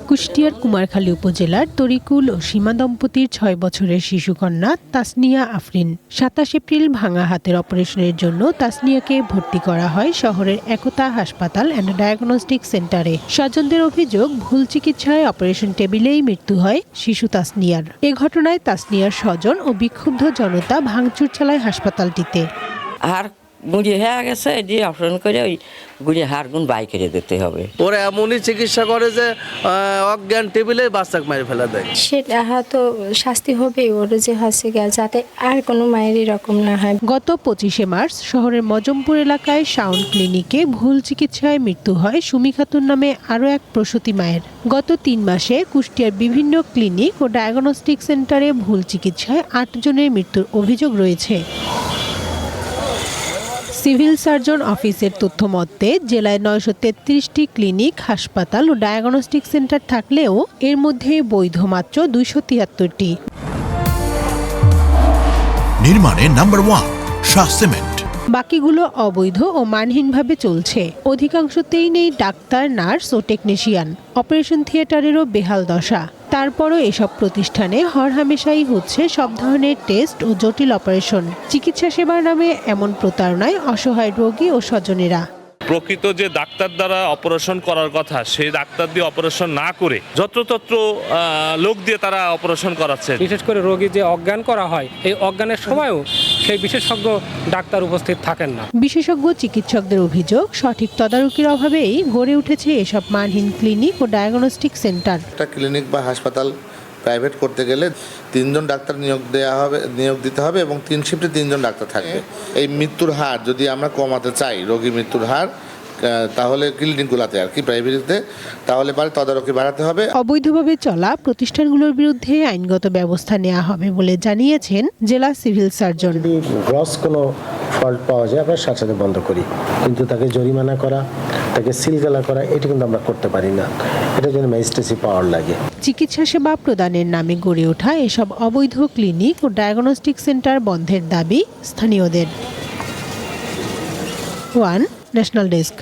কুষ্টিয়ার কুমারখালী উপজেলার তরিকুল ও সীমা দম্পতির ৬ বছরের শিশুকন্যা তাসনিয়া আফরিন ২৭ এপ্রিল ভাঙা হাতের অপারেশনের জন্য তাসনিয়াকে ভর্তি করা হয় শহরের একতা হাসপাতাল অ্যান্ড ডায়াগনস্টিক সেন্টারে। স্বজনদের অভিযোগ, ভুল চিকিৎসায় অপারেশন টেবিলেই মৃত্যু হয় শিশু তাসনিয়ার। এ ঘটনায় তাসনিয়ার স্বজন ও বিক্ষুব্ধ জনতা ভাঙচুর চালায় হাসপাতালটিতে। আর গুঁড়িয়ে হয়ে গেছে, এটি অপারেশন করে ওই গুঁড়িয়ে হাড় গুণ বাই করে দিতে হবে। ওরা এমনই চিকিৎসা করে যে অজ্ঞান টেবিলে বাচ্চাকে মেরে ফেলা দেয়। সেটা হয়তো শাস্তি হবে ওর যে হচ্ছে গিয়া, যাতে আর কোনো মায়ের এরকম না হয়। গত ২৫শে মার্চ শহরের মজমপুর এলাকায় শাওন ক্লিনিকে ভুল চিকিৎসায় মৃত্যু হয় সুমি খাতুন নামে আরও এক প্রসূতি মায়ের। গত ৩ মাসে কুষ্টিয়ার বিভিন্ন ক্লিনিক ও ডায়াগনস্টিক সেন্টারে ভুল চিকিৎসায় ৮ জনের মৃত্যুর অভিযোগ রয়েছে। সিভিল সার্জন অফিসের তথ্য মতে জেলায় ৯৩৩টি ক্লিনিক, হাসপাতাল ও ডায়াগনস্টিক সেন্টার থাকলেও এর মধ্যে বৈধ মাত্র ২৭৩টি। নির্মাণে নাম্বার 1 শাহ সিমেন্ট। বাকিগুলো অবৈধ ও মানহীনভাবে চলছে। অধিকাংশতেই নেই ডাক্তার, নার্স ও টেকনিশিয়ান। অপারেশন থিয়েটারেরও বেহাল দশা। তারপরও এসব প্রতিষ্ঠানে হরহামেশাই হচ্ছে সব ধরনের টেস্ট ও জটিল অপারেশন। চিকিৎসা সেবার নামে এমন প্রতারণায় অসহায় রোগী ও স্বজনেরা। প্রকৃত যে ডাক্তার দ্বারা অপারেশন করার কথা, সেই ডাক্তার দিয়ে অপারেশন না করে যত্রতত্র লোক দিয়ে তারা অপারেশন করাচ্ছে। বিশেষ করে রোগী যে অজ্ঞান করা হয়, এই অজ্ঞানের সময়ও সেই বিশেষজ্ঞ ডাক্তার উপস্থিত থাকেন না। বিশেষজ্ঞ চিকিৎসকদের অভিযোগ, সঠিক তদারকির অভাবেই গড়ে উঠেছে এসব মানহীন ক্লিনিক ও ডায়াগনস্টিক সেন্টার। একটা ক্লিনিক বা হাসপাতাল প্রাইভেট করতে গেলে 3 জন ডাক্তার নিয়োগ দিতে হবে এবং 3 শিফটে 3 জন ডাক্তার থাকবে। এই মৃত্যুর হার যদি আমরা কমাতে চাই, রোগী মৃত্যুর হার, তাহলে ক্লিনিকগুলোতে আর কি প্রাইভেটে, তাহলে পারে তদারকি বাড়াতে হবে। অবৈধভাবে চলা প্রতিষ্ঠানগুলোর বিরুদ্ধে আইনগত ব্যবস্থা নেওয়া হবে বলে জানিয়েছেন জেলা সিভিল সার্জন। যদি গ্রস কোনো ফল্ট পাওয়া যায় আমরা সাথে সাথে বন্ধ করি, কিন্তু তাকে জরিমানা করা, তাকে সিলগালা করা, এটা কিন্তু আমরা করতে পারি না। এটার জন্য ম্যাজিস্ট্রেসি পাওয়ার লাগে। চিকিৎসা সেবা প্রদানের নামে গড়ে ওঠা এসব অবৈধ ক্লিনিক ও ডায়াগনস্টিক সেন্টার বন্ধের দাবি স্থানীয়দের। One national desk.